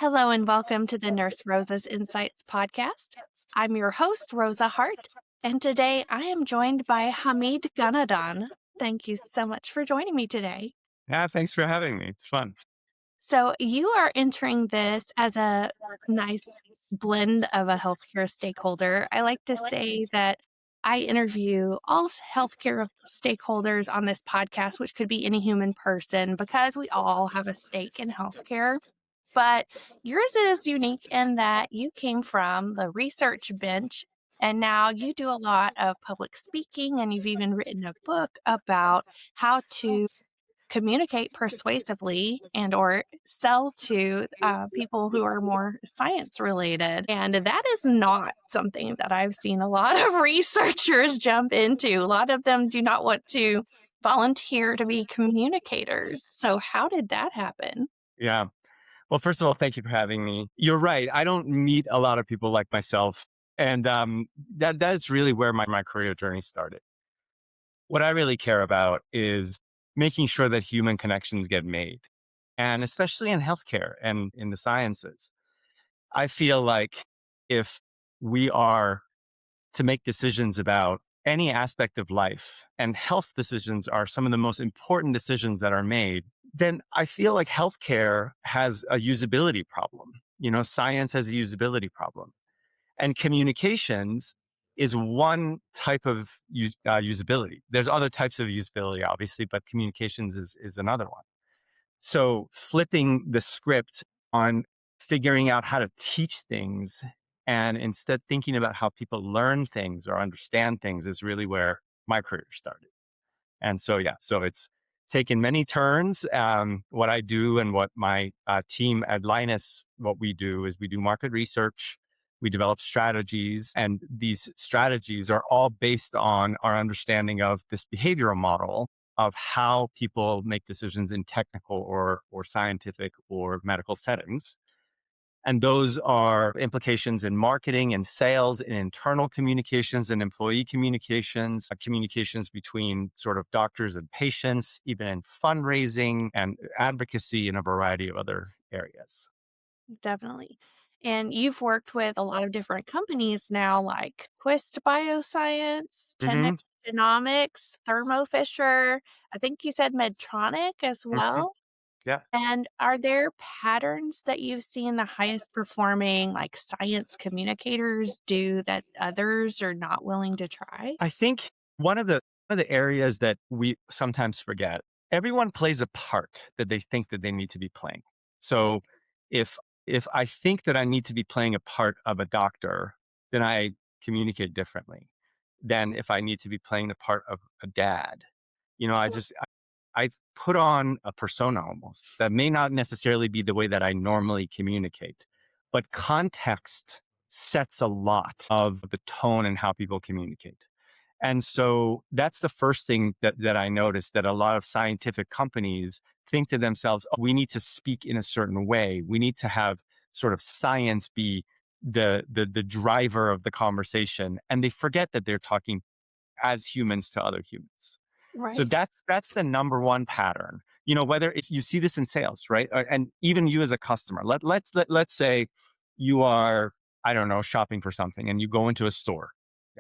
Hello and welcome to the Nurse Rosa's Insights podcast. I'm your host, Rosa Hart, and today I am joined by Hamid Ghanadan. Thank you so much for joining me today. Yeah, thanks for having me. It's fun. So you are entering this as a nice blend of a healthcare stakeholder. I like to say that I interview all healthcare stakeholders on this podcast, which could be any human person, because we all have a stake in healthcare. But yours is unique in that you came from the research bench and now you do a lot of public speaking, and you've even written a book about how to communicate persuasively and or sell to people who are more science related. And that is not something that I've seen a lot of researchers jump into. A lot of them do not want to volunteer to be communicators. So how did that happen? Yeah. Well, first of all, thank you for having me. You're right. I don't meet a lot of people like myself. And that's really where my career journey started. What I really care about is making sure that human connections get made. And especially in healthcare and in the sciences, I feel like if we are to make decisions about any aspect of life, and health decisions are some of the most important decisions that are made, then I feel like healthcare has a usability problem. Science has a usability problem. And communications is one type of usability. There's other types of usability, obviously, but communications is another one. So flipping the script on figuring out how to teach things and instead thinking about how people learn things or understand things is really where my career started. And so, so it's taken many turns. What I do and what my team at Linus, what we do is we do market research. We develop strategies, and these strategies are all based on our understanding of this behavioral model of how people make decisions in technical or scientific or medical settings. And those are implications in marketing and sales, in internal communications and employee communications, communications between sort of doctors and patients, even in fundraising and advocacy in a variety of other areas. Definitely. And you've worked with a lot of different companies now, like Twist Bioscience, 10x Hmm. Genomics, Thermo Fisher. I think you said Medtronic as Hmm. well. Yeah. And are there patterns that you've seen the highest performing, like science communicators do that others are not willing to try? I think one of the areas that we sometimes forget, everyone plays a part that they think that they need to be playing. So if if I think that I need to be playing a part of a doctor, then I communicate differently than if I need to be playing the part of a dad. I put on a persona almost that may not necessarily be the way that I normally communicate, but context sets a lot of the tone and how people communicate. And so that's the first thing that I noticed, that a lot of scientific companies think to themselves, oh, we need to speak in a certain way. We need to have sort of science be the driver of the conversation. And they forget that they're talking as humans to other humans. So Right. that's the number one pattern. Whether it's, you see this in sales, right? And even you as a customer, let's say you are, I don't know, shopping for something and you go into a store.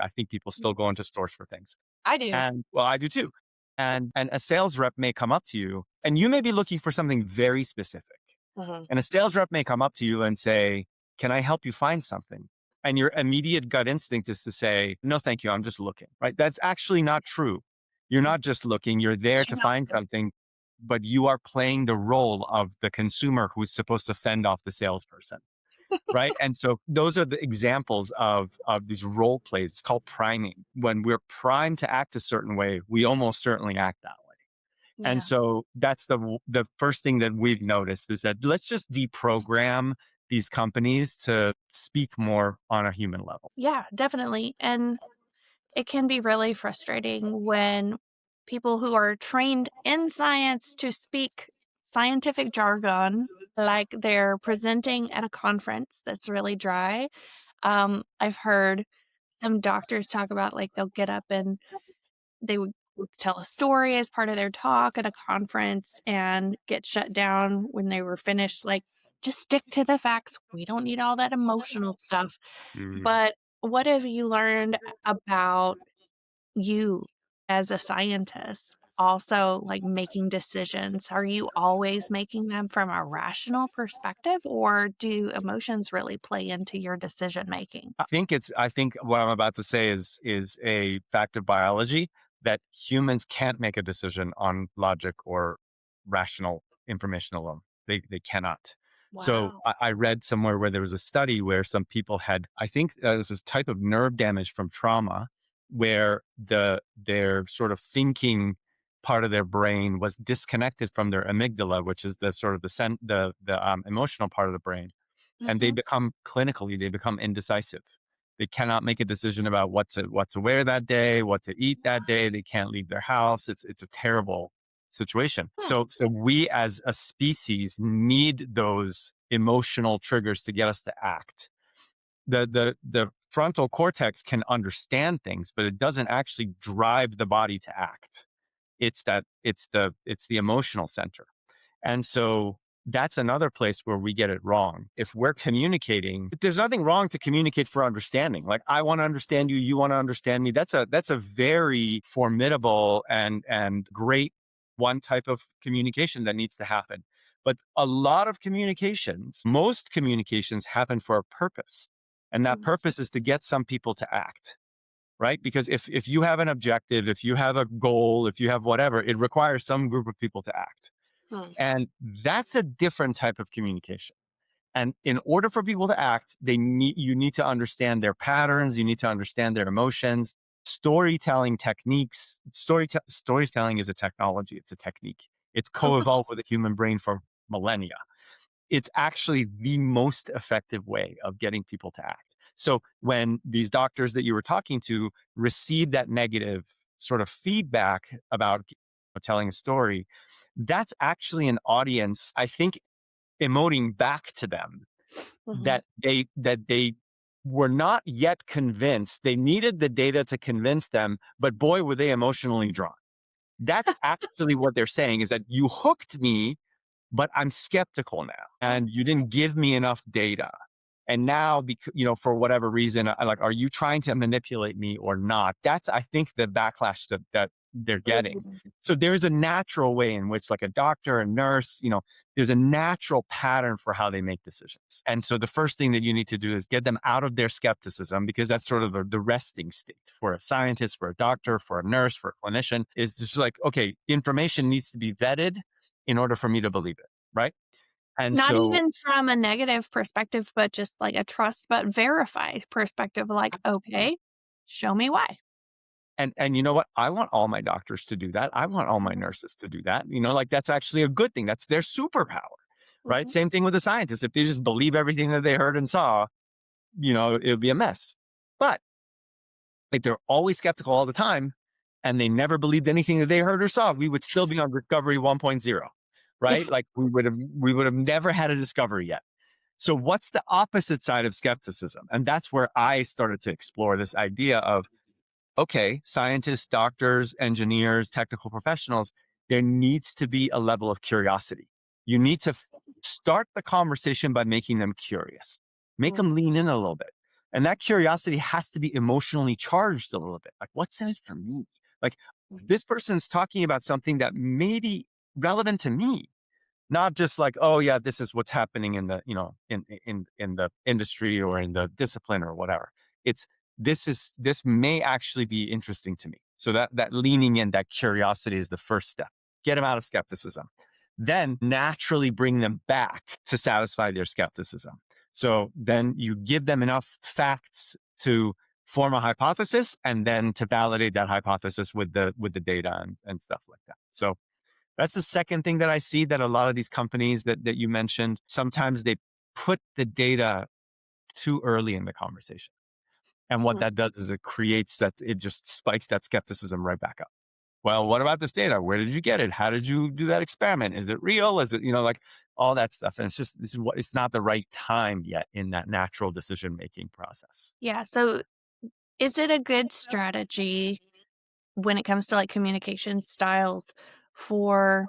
I think people still go into stores for things. I do. And well, I do too. And a sales rep may come up to you and you may be looking for something very specific. Mhm. And a sales rep may come up to you and say, can I help you find something? And your immediate gut instinct is to say, no, thank you. I'm just looking, right? That's actually not true. You're not just looking, you're there But to you know, find something, but you are playing the role of the consumer who's supposed to fend off the salesperson. Right. And so those are the examples of these role plays. It's called priming. When we're primed to act a certain way, we almost certainly act that way. And yeah. so that's the first thing that we've noticed is that let's just deprogram these companies to speak more on a human level. Yeah, definitely. And it can be really frustrating when people who are trained in science to speak scientific jargon, like they're presenting at a conference that's really dry. I've heard some doctors talk about like they'll get up and they would tell a story as part of their talk at a conference and get shut down when they were finished. Like just stick to the facts. We don't need all that emotional stuff. Mm. But what have you learned about you as a scientist also like making decisions? Are you always making them from a rational perspective, or do emotions really play into your decision making? I think what I'm about to say is a fact of biology that humans can't make a decision on logic or rational information alone. They cannot. So Wow. I read somewhere where there was a study where some people had, I think it was this type of nerve damage from trauma, where their sort of thinking part of their brain was disconnected from their amygdala, which is the sort of the emotional part of the brain, and they Hmm. become clinically, they become indecisive. They cannot make a decision about what to wear that day, what to eat that day. They can't leave their house. It's a terrible situation. Hmm. So we as a species need those emotional triggers to get us to act. The frontal cortex can understand things, but it doesn't actually drive the body to act. It's the emotional center. And so that's another place where we get it wrong. If we're communicating, there's nothing wrong to communicate for understanding. Like, I want to understand you, you want to understand me. That's a very formidable and great one type of communication that needs to happen. But a lot of communications, most communications happen for a purpose. And that purpose is to get some people to act, right? Because if you have an objective, if you have a goal, if you have whatever, it requires some group of people to act. Hmm. And that's a different type of communication. And in order for people to act, you need to understand their patterns, you need to understand their emotions, storytelling techniques. Storytelling is a technology, it's a technique. It's co-evolved with the human brain for millennia. It's actually the most effective way of getting people to act. So when these doctors that you were talking to receive that negative sort of feedback about telling a story, that's actually an audience, I think, emoting back to them Hmm. that they were not yet convinced. They needed the data to convince them, but boy, were they emotionally drawn. That's actually what they're saying, is that you hooked me, but I'm skeptical now, and you didn't give me enough data. And now, for whatever reason, are you trying to manipulate me or not? That's, I think, the backlash that they're getting. So there's a natural way in which, like a doctor, a nurse, there's a natural pattern for how they make decisions. And so the first thing that you need to do is get them out of their skepticism, because that's sort of the resting state for a scientist, for a doctor, for a nurse, for a clinician, is just like, okay, information needs to be vetted in order for me to believe it, right? And Not so, even from a negative perspective, but just like a trust but verify perspective, like, absolutely. okay, show me why. And you know what? I want all my doctors to do that. I want all my Mhm, nurses to do that. Like, that's actually a good thing. That's their superpower, right? mhm. Same thing with the scientists. If they just believe everything that they heard and saw, it would be a mess. But like, they're always skeptical all the time, and they never believed anything that they heard or saw, we would still be on Discovery 1.0, right? Like, we would have never had a discovery yet. So what's the opposite side of skepticism? And that's where I started to explore this idea of, okay, scientists, doctors, engineers, technical professionals, there needs to be a level of curiosity. You need to start the conversation by making them curious, make Mm, them lean in a little bit. And that curiosity has to be emotionally charged a little bit. Like, what's in it for me? Like, this person's talking about something that may be relevant to me, not just like, oh yeah, this is what's happening in the, in the industry or in the discipline or whatever. It's, this may actually be interesting to me. So that leaning in, that curiosity is the first step. Get them out of skepticism. Then naturally bring them back to satisfy their skepticism. So then you give them enough facts to form a hypothesis, and then to validate that hypothesis with the data and stuff like that. So that's the second thing that I see, that a lot of these companies that you mentioned, sometimes they put the data too early in the conversation. And what mm. that does is it just spikes that skepticism right back up. Well, what about this data? Where did you get it? How did you do that experiment? Is it real? Is it, like all that stuff? And it's not the right time yet in that natural decision making process. Yeah, so is it a good strategy when it comes to like communication styles for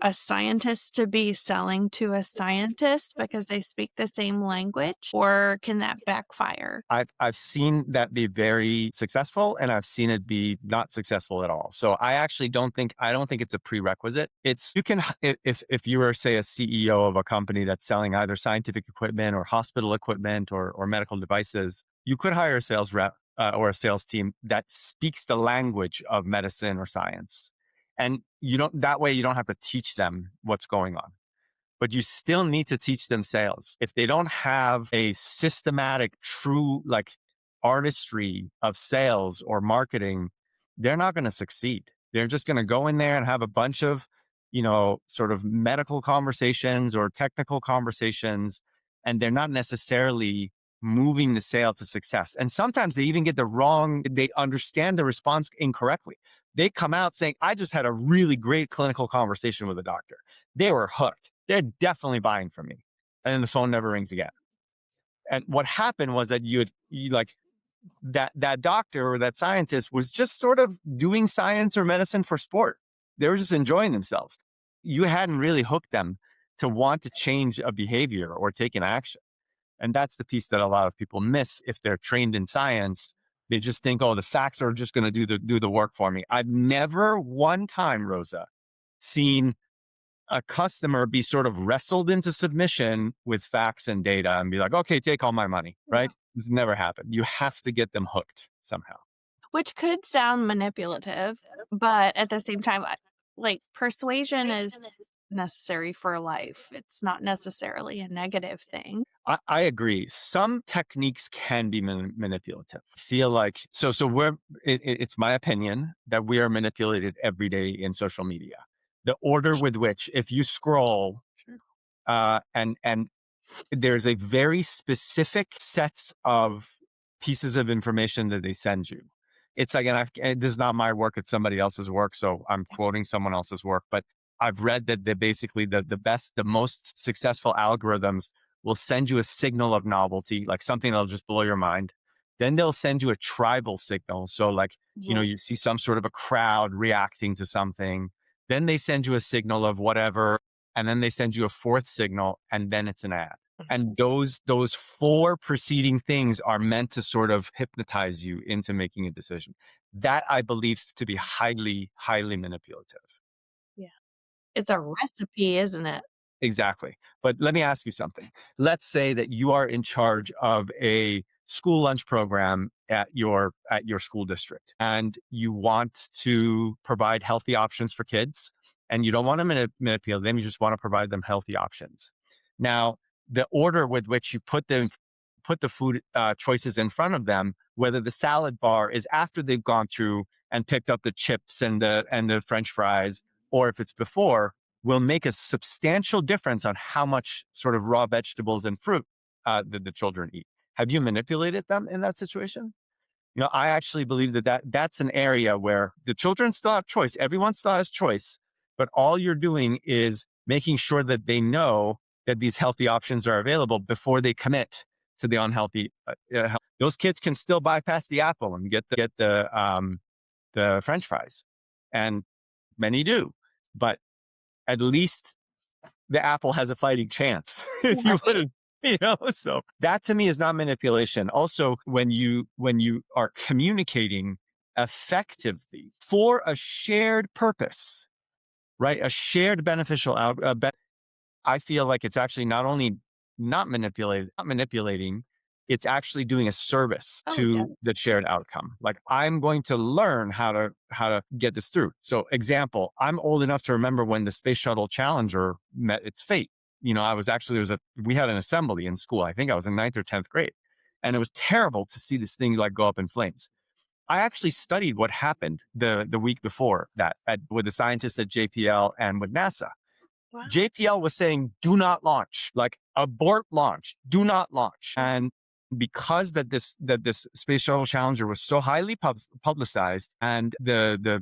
a scientist to be selling to a scientist because they speak the same language, or can that backfire? I've seen that be very successful, and I've seen it be not successful at all. So I don't think it's a prerequisite. It's you can if you were, say, a CEO of a company that's selling either scientific equipment or hospital equipment or medical devices, you could hire a sales rep or a sales team that speaks the language of medicine or science. And that way you don't have to teach them what's going on, but you still need to teach them sales. If they don't have a systematic, true, like, artistry of sales or marketing, they're not going to succeed. They're just going to go in there and have a bunch of, sort of medical conversations or technical conversations, and they're not necessarily moving the sale to success. And sometimes they even get they understand the response incorrectly. They come out saying, I just had a really great clinical conversation with a doctor. They were hooked. They're definitely buying from me. And then the phone never rings again. And what happened was that you like that doctor or that scientist was just sort of doing science or medicine for sport. They were just enjoying themselves. You hadn't really hooked them to want to change a behavior or take an action. And that's the piece that a lot of people miss if they're trained in science. They just think, oh, the facts are just going to do the work for me. I've never one time, Rosa, seen a customer be sort of wrestled into submission with facts and data and be like, okay, take all my money, right? It's never happened. You have to get them hooked somehow. Which could sound manipulative, but at the same time, like, persuasion is necessary for life. It's not necessarily a negative thing. I agree. Some techniques can be manipulative. I feel like it's my opinion that we are manipulated every day in social media. The order with which, if you scroll, Sure. and there's a very specific sets of pieces of information that they send you. It's like, and this is not my work, it's somebody else's work, so I'm quoting someone else's work, but I've read that they're basically the most successful algorithms will send you a signal of novelty, like something that'll just blow your mind. Then they'll send you a tribal signal. So, like, Yeah. you see some sort of a crowd reacting to something. Then they send you a signal of whatever, and then they send you a fourth signal, and then it's an ad. And those four preceding things are meant to sort of hypnotize you into making a decision. That I believe to be highly, highly manipulative. Yeah. It's a recipe, isn't it? Exactly. But let me ask you something. Let's say that you are in charge of a school lunch program at your school district, and you want to provide healthy options for kids, and you don't want to manipulate them, you just want to provide them healthy options. Now, the order with which you put the food choices in front of them, whether the salad bar is after they've gone through and picked up the chips and the French fries, or if it's before, will make a substantial difference on how much sort of raw vegetables and fruit that the children eat. Have you manipulated them in that situation? I actually believe that's an area where the children still have choice. Everyone still has choice, but all you're doing is making sure that they know that these healthy options are available before they commit to the unhealthy. Those kids can still bypass the apple and get the French fries, and many do, but at least the apple has a fighting chance. If you Right. wouldn't, so that to me is not manipulation. Also, when you are communicating effectively for a shared purpose, right? A shared beneficial I feel like it's actually not only not manipulating, it's actually doing a service Oh, to the shared outcome. Like, I'm going to learn how to get this through. So, example, I'm old enough to remember when the Space Shuttle Challenger met its fate. We had an assembly in school. I think I was in ninth or 10th grade. And it was terrible to see this thing like go up in flames. I actually studied what happened the week before that with the scientists at JPL and with NASA. wow. JPL was saying, do not launch, like, abort launch, do not launch. And because that this Space Shuttle Challenger was so highly publicized, and the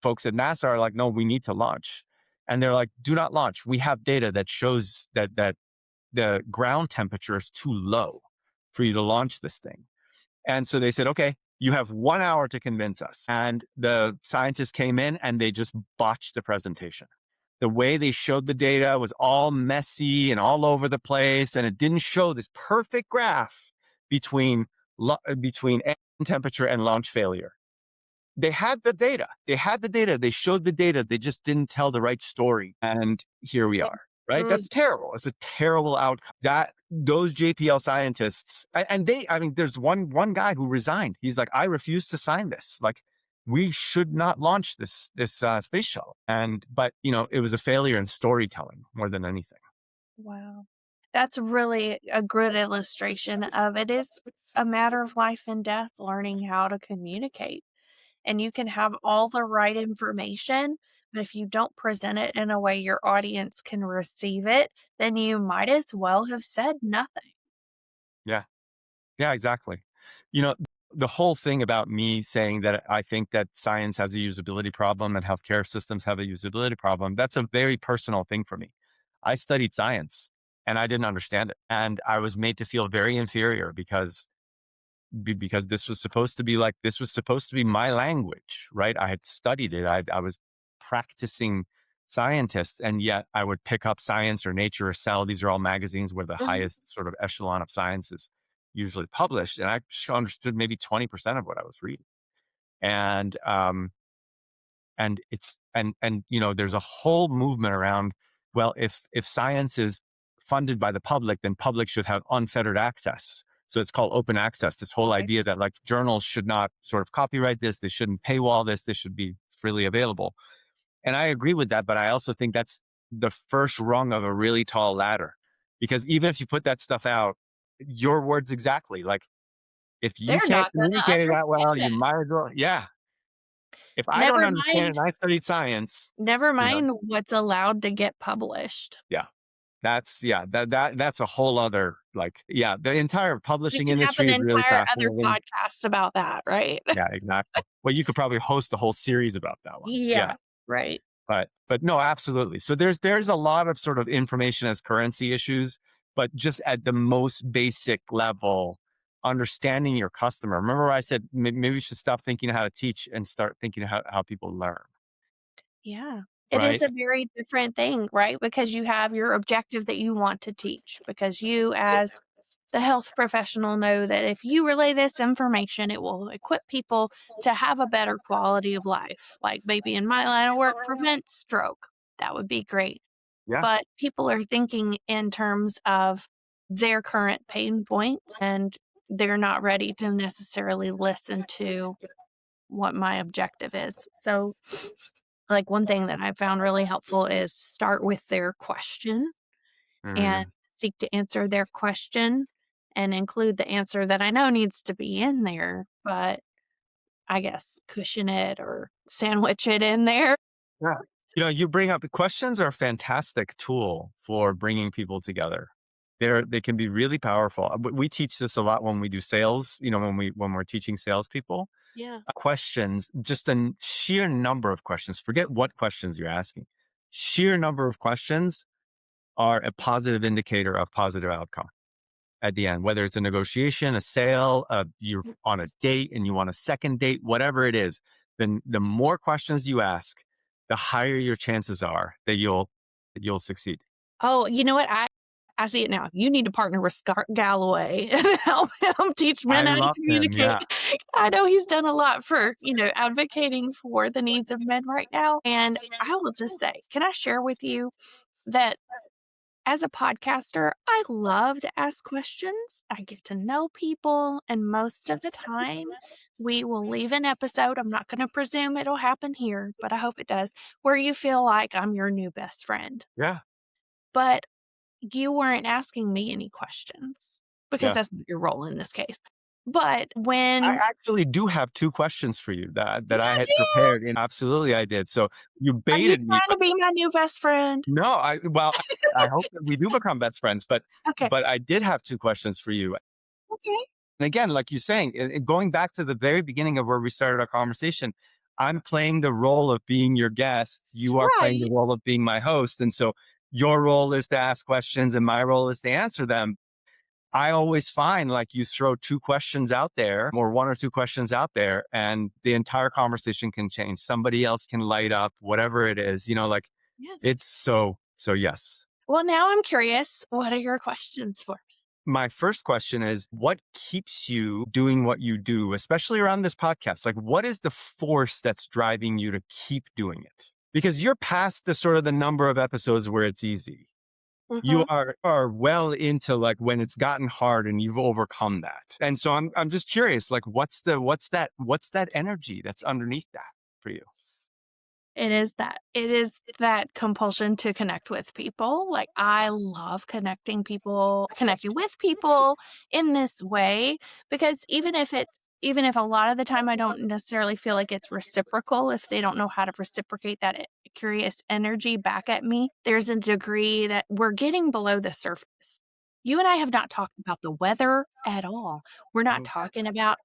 folks at NASA are like, no, we need to launch. And they're like, do not launch. We have data that shows that the ground temperature is too low for you to launch this thing. And so they said, okay, you have 1 hour to convince us. And the scientists came in and they just botched the presentation. the way they showed the data was all messy and all over the place, and it didn't show this perfect graph between air temperature and launch failure. They had the data. They showed the data. They just didn't tell the right story. And here we are, right? Mm. That's terrible. It's a terrible outcome. That those JPL scientists, and there's one guy who resigned. He's like, I refuse to sign this. Like, we should not launch this space shuttle. But it was a failure in storytelling more than anything. Wow. That's really a good illustration of it is a matter of life and death, learning how to communicate. And you can have all the right information, but if you don't present it in a way your audience can receive it, then you might as well have said nothing. Yeah. Yeah, exactly. You know, the whole thing about me saying that I think that science has a usability problem and healthcare systems have a usability problem, that's a very personal thing for me. I studied science and I didn't understand it. And I was made to feel very inferior because this was supposed to be my language, right? I had studied it. I was practicing scientist, and yet I would pick up Science or Nature or Cell. These are all magazines where the Mhm. highest sort of echelon of science is usually published, and I just understood maybe 20% of what I was reading. And there's a whole movement around, well, if science is funded by the public, then public should have unfettered access. So it's called open access, this whole Okay. idea that like journals should not sort of copyright this, they shouldn't paywall this should be freely available. And I agree with that, but I also think that's the first rung of a really tall ladder. Because even if you put that stuff out, your words exactly, like if you They're can't not going to communicate it that well, understand you it. might as well, yeah. If I don't Never understand mind, it and I studied science, never you know, mind what's allowed to get published. yeah. That's a whole other, like, yeah, the entire We publishing can have an industry is really entire other fascinating. podcast about that, right? Yeah, exactly. Well, you could probably host a whole series about that one. Yeah. Yeah, right. But no, absolutely. So there's a lot of sort of information as currency issues, but just at the most basic level, understanding your customer. Remember I said maybe we should stop thinking how to teach and start thinking how people learn, Yeah. It is right? a very different thing, right? Because you have your objective that you want to teach, because you, as the health professional, know that if you relay this information, it will equip people to have a better quality of life. Like maybe in my line of work, prevent stroke. That would be great. Yeah. But people are thinking in terms of their current pain points, and they're not ready to necessarily listen to what my objective is. So, like, one thing that I found really helpful is start with their question and Mm, seek to answer their question and include the answer that I know needs to be in there, but I guess cushion it or sandwich it in there. yeah. You bring up questions are a fantastic tool for bringing people together. They can be really powerful. We teach this a lot when we do sales, when we're teaching salespeople. Yeah. Questions, just a sheer number of questions. Forget what questions you're asking. Sheer number of questions are a positive indicator of positive outcome at the end, whether it's a negotiation, a sale, you're on a date and you want a second date, whatever it is, then the more questions you ask, the higher your chances are that you'll succeed. Oh, you know what? I see it now. You need to partner with Scott Galloway and help him teach men I how to love him. communicate. Yeah. I know he's done a lot for, advocating for the needs of men right now. And I will just say, can I share with you that as a podcaster, I love to ask questions. I get to know people, and most of the time, we will leave an episode. I'm not going to presume it'll happen here, but I hope it does, where you feel like I'm your new best friend. Yeah. But you weren't asking me any questions because Yeah. that's not your role in this case. But I when actually do have two questions for you that I you had did, prepared. And absolutely I did. So you are you baited me. trying to be my new best friend? No, I hope that we do become best friends, but Okay. I did have 2 questions for you. Okay. And again, like you're saying, going back to the very beginning of where we started our conversation, I'm playing the role of being your guest. You are playing the Right. role of being my host. And so your role is to ask questions and my role is to answer them. I always find like you throw 2 questions out there or 1 or 2 questions out there and the entire conversation can change. Somebody else can light up, whatever it is, like Yes. It's so yes. Well, now I'm curious. What are your questions for me? My first question is, what keeps you doing what you do, especially around this podcast? Like, what is the force that's driving you to keep doing it? Because you're past the sort of the number of episodes where it's easy. You Hmm. are well into like when it's gotten hard and you've overcome that. And so I'm just curious, like what's that energy that's underneath that for you? It is that compulsion to connect with people. Like, I love connecting with people in this way, because even if a lot of the time I don't necessarily feel like it's reciprocal, if they don't know how to reciprocate that curious energy back at me, there's a degree that we're getting below the surface. You and I have not talked about the weather at all. We're not Mhm. talking about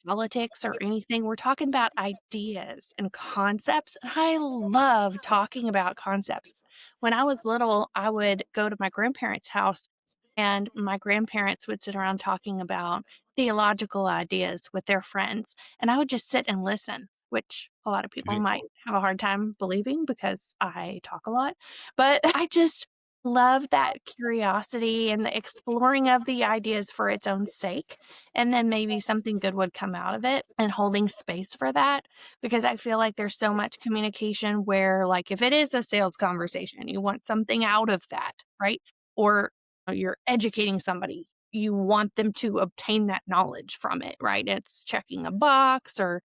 politics or anything. We're talking about ideas and concepts. And I love talking about concepts. When I was little, I would go to my grandparents' house, and my grandparents would sit around talking about theological ideas with their friends. And I would just sit and listen, which a lot of people Right. might have a hard time believing because I talk a lot. But I just love that curiosity and the exploring of the ideas for its own sake, and then maybe something good would come out of it, and holding space for that, because I feel like there's so much communication where, like, if it is a sales conversation, you want something out of that, right? Or you're educating somebody, you want them to obtain that knowledge from it, right? It's checking a box or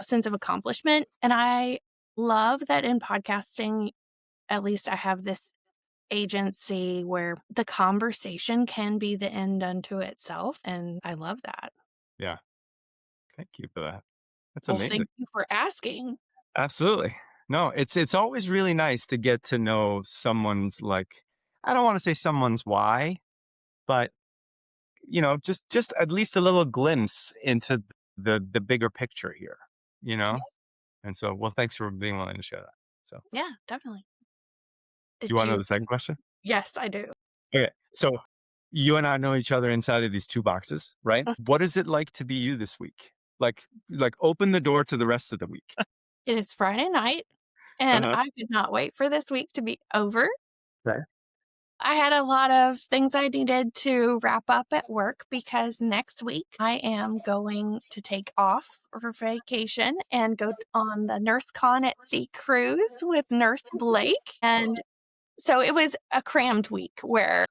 sense of accomplishment. And I love that in podcasting, at least I have this agency where the conversation can be the end unto itself. And I love that. Yeah. Thank you for that. That's Well, amazing. thank you for asking. Absolutely. No, it's always really nice to get to know someone's like, I don't want to say someone's why, but just at least a little glimpse into the bigger picture here, you Yeah, know? And so, well, thanks for being willing to share that. So, yeah, definitely. do you Did want to know you? the second question? Yes, I do. Okay. So, you and I know each other inside of these two boxes, right? Mm. What is it like to be you this week? Like open the door to the rest of the week. It is Friday night, and Uh-huh. I could not wait for this week to be over. Okay. I had a lot of things I needed to wrap up at work because next week I am going to take off for vacation and go on the NurseCon at Sea cruise with Nurse Blake. And so it was a crammed week where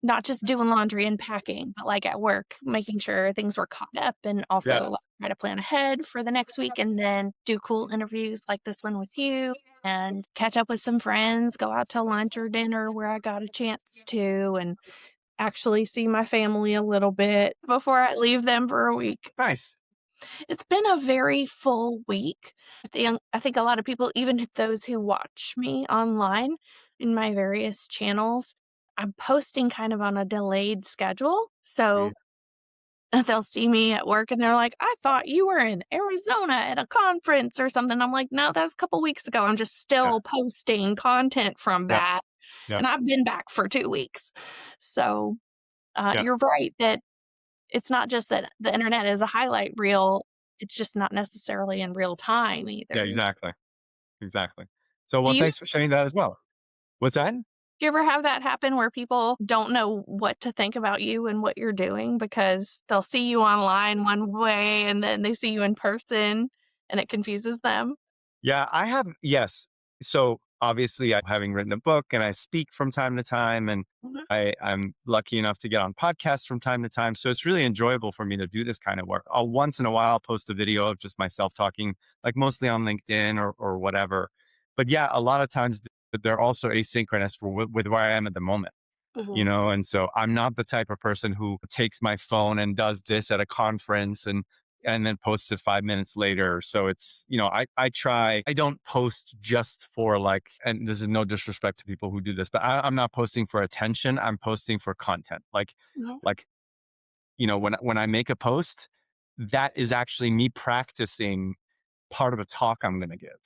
not just doing laundry and packing, but like at work, making sure things were caught up, and Yeah. also like, try to plan ahead for the next week and then do cool interviews like this one with you and catch up with some friends, go out to lunch or dinner where I got a chance to, and actually see my family a little bit before I leave them for a week. Nice. It's been a very full week. I think a lot of people, even those who watch me online in my various channels, I'm posting kind of on a delayed schedule. Mm. So they'll see me at work and they're like, I thought you were in Arizona at a conference or something. I'm like, no, that's a couple weeks ago. I'm just Yeah. still posting content from Yeah. that. Yeah. And I've been back for 2 weeks. So Yeah. you're right that it's not just that the internet is a highlight reel, it's just not necessarily in real time Yeah. either. Exactly. Exactly. So, Do well, you thanks for sharing that as well. What's that? do you ever have that happen where people don't know what to think about you and what you're doing because they'll see you online one way and then they see you in person and it confuses them? Yeah, I have. Yes. So obviously, I'm having written a book and I speak from time to time, and Mhm, I'm lucky enough to get on podcasts from time to time. So it's really enjoyable for me to do this kind of work. I'll once in a while post a video of just myself talking, like mostly on LinkedIn or whatever. But yeah, a lot of times they're also asynchronous with where I am at the moment. mhm, And so I'm not the type of person who takes my phone and does this at a conference and then posts it 5 minutes later. So it's, I try, I don't post just for like, and this is no disrespect to people who do this, but I'm not posting for attention. I'm posting for content. mhm. Like, when I make a post, that is actually me practicing part of a talk I'm going to give,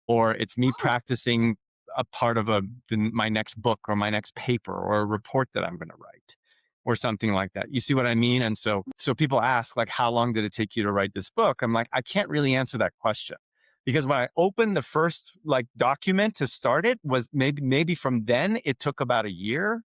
or it's me Oh, practicing a part of my next book or my next paper or a report that I'm going to write or something like that. You see what I mean? And so people ask like, how long did it take you to write this book? I'm like, I can't really answer that question. Because when I opened the first like document to start it was maybe from then it took about a year,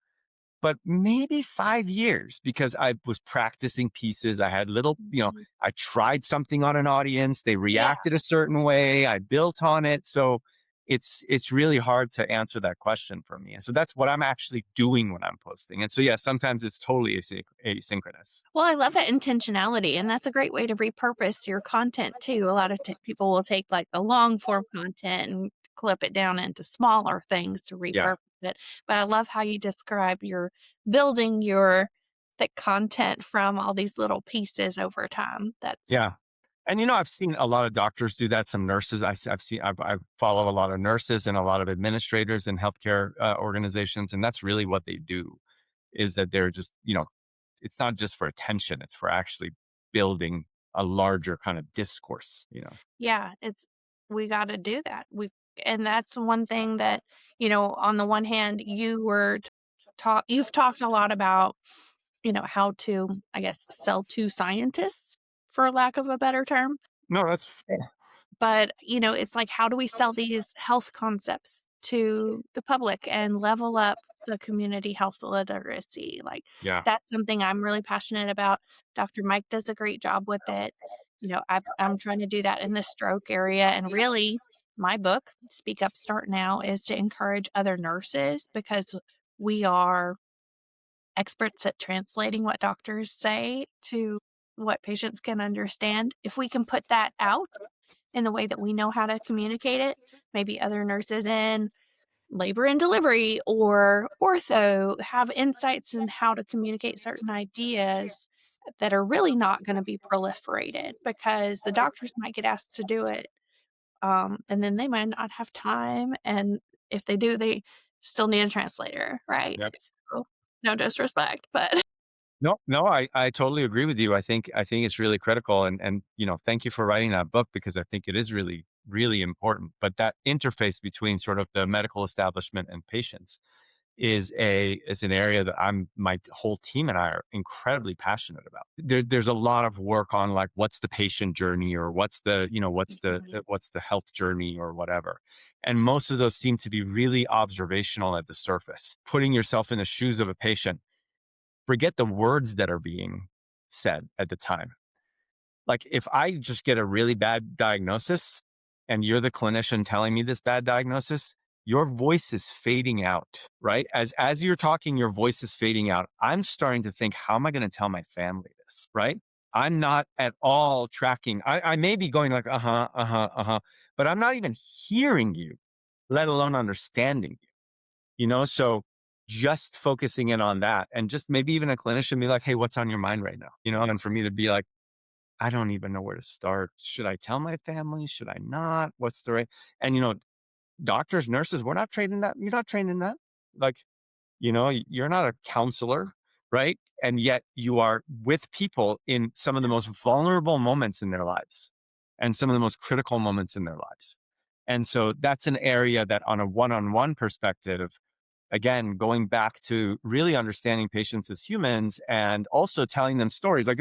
but maybe 5 years because I was practicing pieces. I had little, Mhm. I tried something on an audience. They Yeah. reacted a certain way. I built on it. So it's really hard to answer that question for me. And so that's what I'm actually doing when I'm posting. And so, yeah, sometimes it's totally asynchronous. Well, I love that intentionality, and that's a great way to repurpose your content too. A lot of people will take like the long form content and clip it down into smaller things to Yeah. repurpose it. But I love how you describe your building your thick content from all these little pieces over time. That's Yeah. And I've seen a lot of doctors do that. Some nurses, I follow a lot of nurses and a lot of administrators in healthcare organizations, and that's really what they do. Is that they're just it's not just for attention; it's for actually building a larger kind of discourse. yeah, it's we got to do that. We and that's one thing that, on the one hand, you've talked a lot about, how to, I guess, sell to scientists for lack of a better term. No, that's But, it's like, how do we sell these health concepts to the public and level up the community health literacy? Like, yeah, that's something I'm really passionate about. Dr. Mike does a great job with it. I'm trying to do that in the stroke area. And really, my book, Speak Up, Start Now, is to encourage other nurses because we are experts at translating what doctors say to what patients can understand. If we can put that out in the way that we know how to communicate it, maybe other nurses in labor and delivery or ortho have insights in how to communicate certain ideas that are really not going to be proliferated because the doctors might get asked to do it. And then they might not have time. And if they do, they still need a translator, right? yep. So, no disrespect, but No, no, I totally agree with you. I think it's really critical, and thank you for writing that book because I think it is really really important. But that interface between sort of the medical establishment and patients is an area that my whole team and I are incredibly passionate about. There's a lot of work on like what's the patient journey or what's the health journey or whatever. And most of those seem to be really observational at the surface. Putting yourself in the shoes of a patient, forget the words that are being said at the time. Like if I just get a really bad diagnosis and you're the clinician telling me this bad diagnosis, your voice is fading out, right? As you're talking, your voice is fading out. I'm starting to think, how am I going to tell my family this, right? I'm not at all tracking. I may be going like, uh-huh, uh-huh, uh-huh, but I'm not even hearing you, let alone understanding you. So just focusing in on that and just maybe even a clinician be like, hey, what's on your mind right now? And for me to be like, I don't even know where to start. Should I tell my family? Should I not? What's the right? And doctors, nurses, we're not trained in that. You're not trained in that. Like, you're not a counselor, right? And yet you are with people in some of the most vulnerable moments in their lives and some of the most critical moments in their lives. And so that's an area that on a one-on-one perspective, again, going back to really understanding patients as humans and also telling them stories. Like,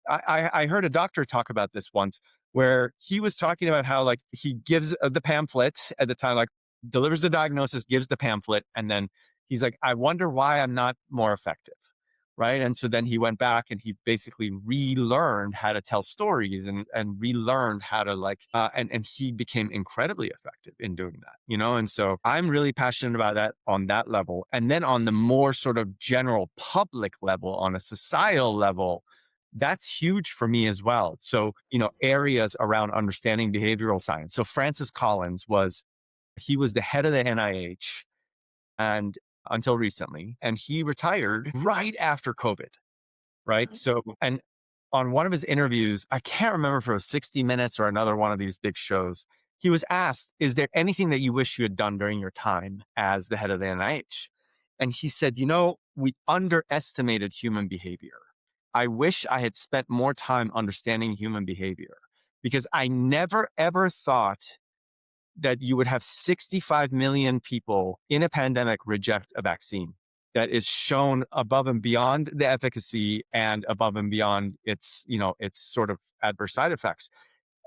I heard a doctor talk about this once where he was talking about how like he gives the pamphlet at the time, like delivers the diagnosis, gives the pamphlet, and then he's like, I wonder why I'm not more effective. Right. And so then he went back and he basically relearned how to tell stories and relearned how to and he became incredibly effective in doing that, And so I'm really passionate about that on that level. And then on the more sort of general public level, on a societal level, that's huge for me as well. So, areas around understanding behavioral science. So Francis Collins he was the head of the NIH and until recently, and he retired right after COVID, right? So, and on one of his interviews, I can't remember if it was 60 Minutes or another one of these big shows, he was asked, is there anything that you wish you had done during your time as the head of the NIH? And he said, we underestimated human behavior. I wish I had spent more time understanding human behavior because I never, ever thought that you would have 65 million people in a pandemic reject a vaccine that is shown above and beyond the efficacy and above and beyond its sort of adverse side effects.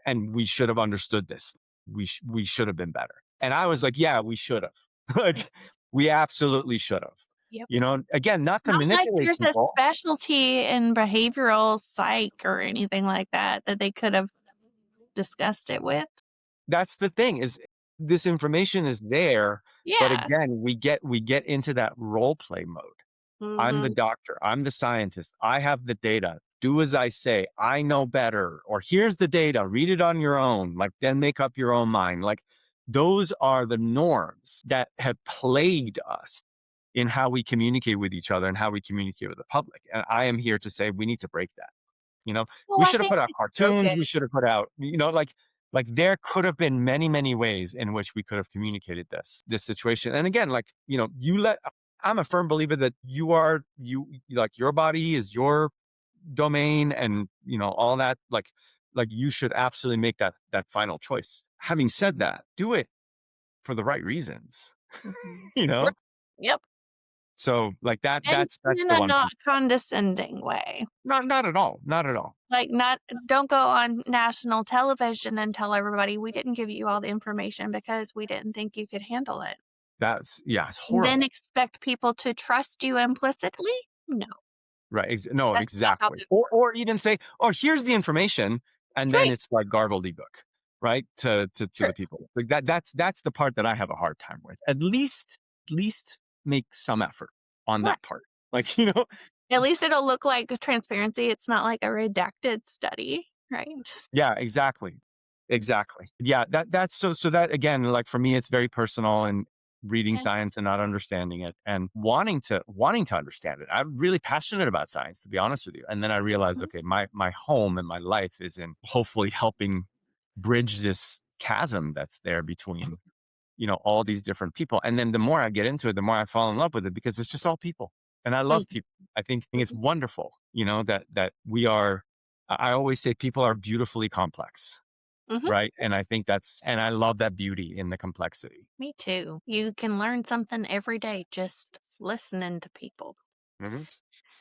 And we should have understood this. we should have been better. And I was like, yeah, we should have. Like, we absolutely should have. Yep. Again, not to Not like manipulate there's a people. specialty in behavioral psych or anything like that that they could have discussed it with. That's the thing, is this information is there, but Yeah. again, we get into that role play mode. I'm the Mhm. doctor. I'm the scientist. I have the data. Do as I say. I know better. Or here's the data. Read it on your own. Like, then make up your own mind. Like, those are the norms that have plagued us in how we communicate with each other and how we communicate with the public. And I am here to say we need to break that. Well, We I should have think put out we broke cartoons. it. We should have put out, like there could have been many, many ways in which we could have communicated this situation. And again, like, I'm a firm believer that like, your body is your domain, and all that, like you should absolutely make that final choice. Having said that, do it for the right reasons, Mhm. you know? Right. Yep. So like And that's in the a one not piece. condescending way. Not at all. Not at all. Like, not don't go on national television and tell everybody, "We didn't give you all the information because we didn't think you could handle it." Yeah, it's Then horrible. expect people to trust you implicitly? No, Right. No, that's not how exactly. this works. Or even say, "Oh, here's the information," and then Right. it's like garbled ebook, right? To True. the people. Like that's the part that I have a hard time with. At least make some effort on Right. that part. Like, At least it'll look like transparency. It's not like a redacted study, right? yeah, exactly. Exactly. Yeah, that's so that again, like for me, it's very personal, and reading Yeah. science and not understanding it and wanting to understand it. I'm really passionate about science, to be honest with you. And then I realized, Mhm. okay, my home and my life is in hopefully helping bridge this chasm that's there between, all these different people. And then the more I get into it, the more I fall in love with it, because it's just all people. And I love people. I think it's wonderful, that we are. I always say people are beautifully complex, Mhm. right? And I think and I love that beauty in the complexity. Me too. You can learn something every day just listening to people. Mhm.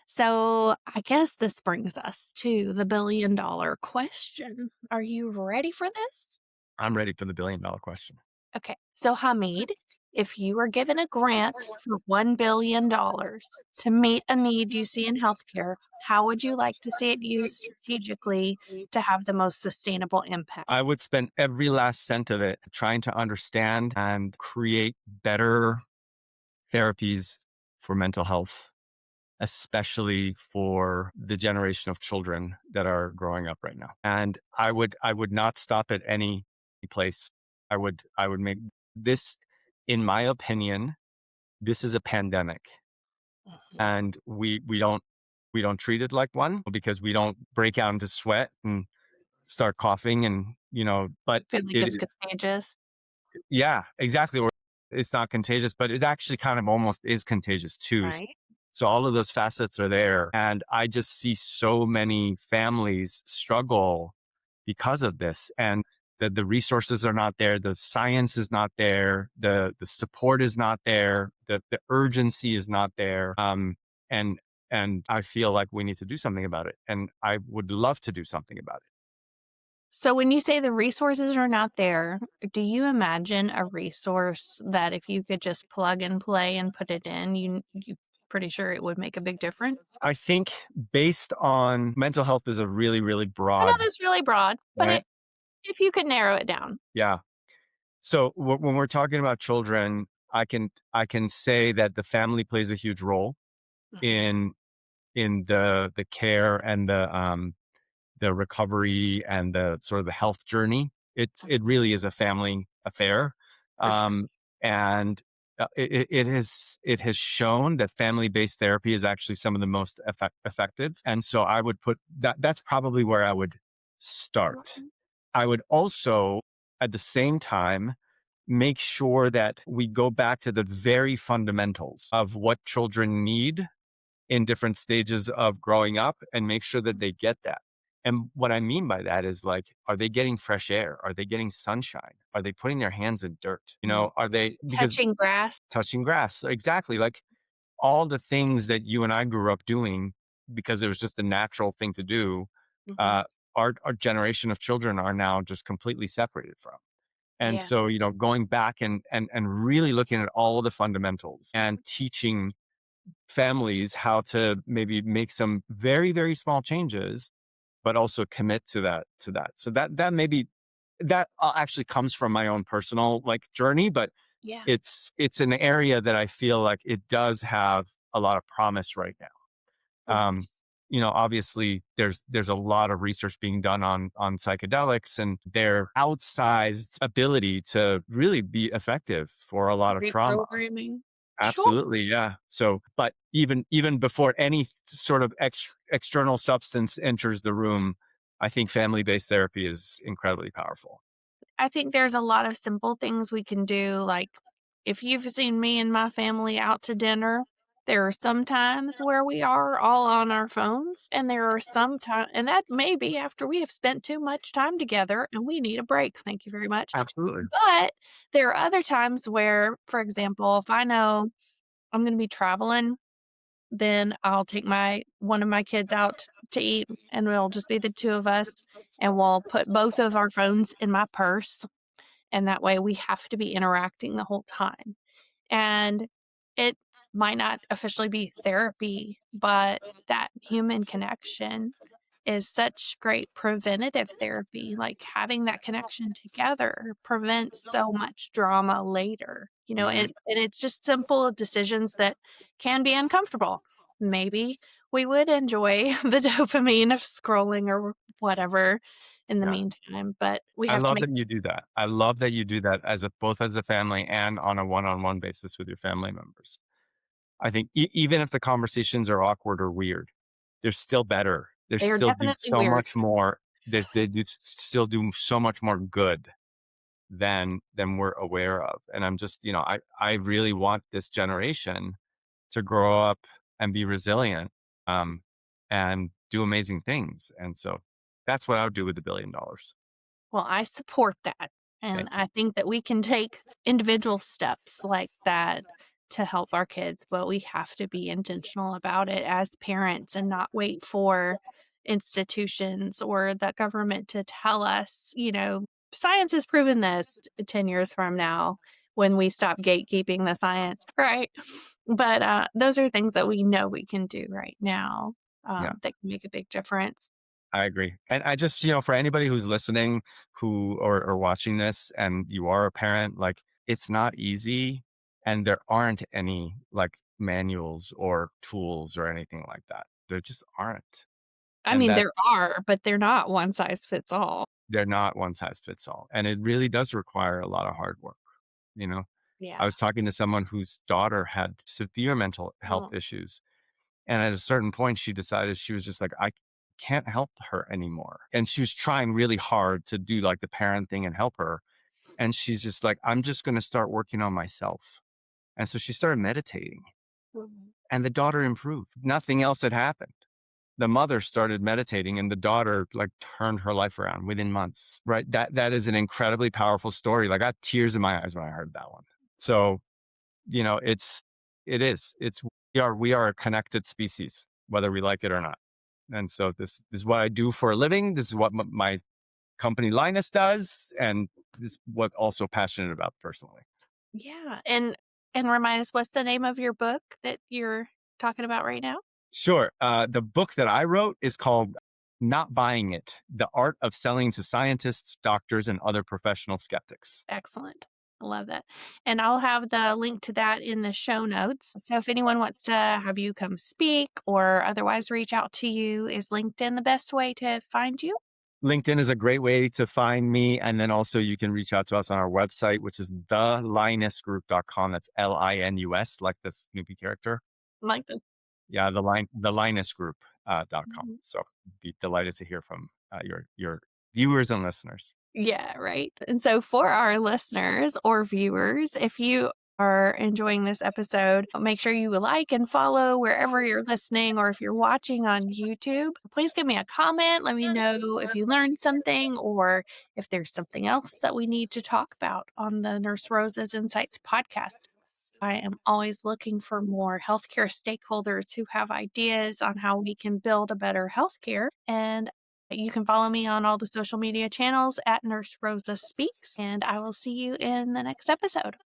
So, I guess this brings us to the $1 billion question. Are you ready for this? I'm ready for the $1 billion question. Okay. So, Hamid, if you were given a grant for $1 billion to meet a need you see in healthcare, how would you like to see it used strategically to have the most sustainable impact? I would spend every last cent of it trying to understand and create better therapies for mental health, especially for the generation of children that are growing up right now. And I would not stop at any place. I would make this, in my opinion, this is a pandemic, Mhm. and we don't treat it like one, because we don't break out into sweat and start coughing, and but Feel like it it's is. contagious, Yeah, exactly. Or it's not contagious, but it actually kind of almost is contagious too. right? So all of those facets are there. And I just see so many families struggle because of this. And the resources are not there. The science is not there. The support is not there. The urgency is not there. And and I feel like we need to do something about it. And I would love to do something about it. So, when you say the resources are not there, do you imagine a resource that if you could just plug and play and put it in, you pretty sure it would make a big difference? I think, based on mental health, is a really, really I know broad, that's really broad, but right? if you could narrow it down. Yeah. So when we're talking about children, I can say that the family plays a huge role Mhm. in the care and the recovery and the sort of the health journey. It Mhm. really is a family affair, For sure. um, and it has shown that family based therapy is actually some of the most effective. And so I would put that. That's probably where I would start. Mhm. I would also, at the same time, make sure that we go back to the very fundamentals of what children need in different stages of growing up, and make sure that they get that. And what I mean by that is, like, are they getting fresh air? Are they getting sunshine? Are they putting their hands in dirt? Mhm. Are they, because Touching grass. touching grass? Exactly. Like, all the things that you and I grew up doing because it was just a natural thing to do, Mhm. uh, our generation of children are now just completely separated from. And Yeah. so, going back and really looking at all the fundamentals and teaching families how to maybe make some very, very small changes, but also commit to that. So that maybe that actually comes from my own personal like journey, but Yeah. it's an area that I feel like it does have a lot of promise right now. Mhm. Um, obviously there's a lot of research being done on psychedelics and their outsized ability to really be effective for a lot of trauma. Reprogramming. Sure. Absolutely, yeah. So, but even before any sort of external substance enters the room, I think family-based therapy is incredibly powerful. I think there's a lot of simple things we can do. Like, if you've seen me and my family out to dinner, there are some times where we are all on our phones, and there are some times, and that may be after we have spent too much time together and we need a break. Thank you very much. Absolutely. But there are other times where, for example, if I know I'm going to be traveling, then I'll take my one of my kids out to eat, and it'll just be the two of us, and we'll put both of our phones in my purse, and that way we have to be interacting the whole time. And it might not officially be therapy, but that human connection is such great preventative therapy. Like, having that connection together prevents so much drama later, Mhm. and it's just simple decisions that can be uncomfortable. Maybe we would enjoy the dopamine of scrolling or whatever in the Yeah. meantime, but we I have to love make. that you do that. I love that you do that as a both as a family and on a one-on-one basis with your family members. I think even if the conversations are awkward or weird, they're still better. They They are still do definitely so weird. much more. They do still do so much more good than we're aware of. And I'm just, I really want this generation to grow up and be resilient, um, and do amazing things. And so that's what I would do with $1 billion. Well, I support that, and Thank you. I think that we can take individual steps like that to help our kids, but we have to be intentional about it as parents and not wait for institutions or the government to tell us, science has proven this 10 years from now when we stop gatekeeping the science, right? But those are things that we know we can do right now, Yeah. that can make a big difference. I agree. And I just, for anybody who's listening who or watching this and you are a parent, like it's not easy and there aren't any like manuals or tools or anything like that. There just aren't. I And mean, that there are, but they're not one size fits all. they're not one size fits all. And it really does require a lot of hard work, you know. I Yeah. was talking to someone whose daughter had severe mental health Oh. issues. And at a certain point, she decided she was just like, I can't help her anymore. And she was trying really hard to do like the parent thing and help her. And she's just like, I'm just going to start working on myself. And so she started meditating Mhm. and the daughter improved. Nothing else had happened. The mother started meditating and the daughter like turned her life around within months. Right. That is an incredibly powerful story. Like I got tears in my eyes when I heard that one. So, it is. We are a connected species, whether we like it or not. And so this is what I do for a living. This is what my company Linus does, and this is what also passionate about personally. Yeah, and remind us, what's the name of your book that you're talking about right now? Sure. The book that I wrote is called "Not Buying It: The Art of Selling to Scientists, Doctors, and Other Professional Skeptics." Excellent. I love that. And I'll have the link to that in the show notes. So if anyone wants to have you come speak or otherwise reach out to you, is LinkedIn the best way to find you? LinkedIn is a great way to find me. And then also you can reach out to us on our website, which is thelinusgroup.com. That's Linus, like the Snoopy character. Like this. Yeah, thelinusgroup.com. Mhm. So be delighted to hear from your viewers and listeners. Yeah, right. And so for our listeners or viewers, if you are enjoying this episode, make sure you like and follow wherever you're listening, or if you're watching on YouTube, please give me a comment. Let me know if you learned something or if there's something else that we need to talk about on the Nurse Rosa's Insights podcast. I am always looking for more healthcare stakeholders who have ideas on how we can build a better healthcare. And You can follow me on all the social media channels at Nurse Rosa Speaks, and I will see you in the next episode.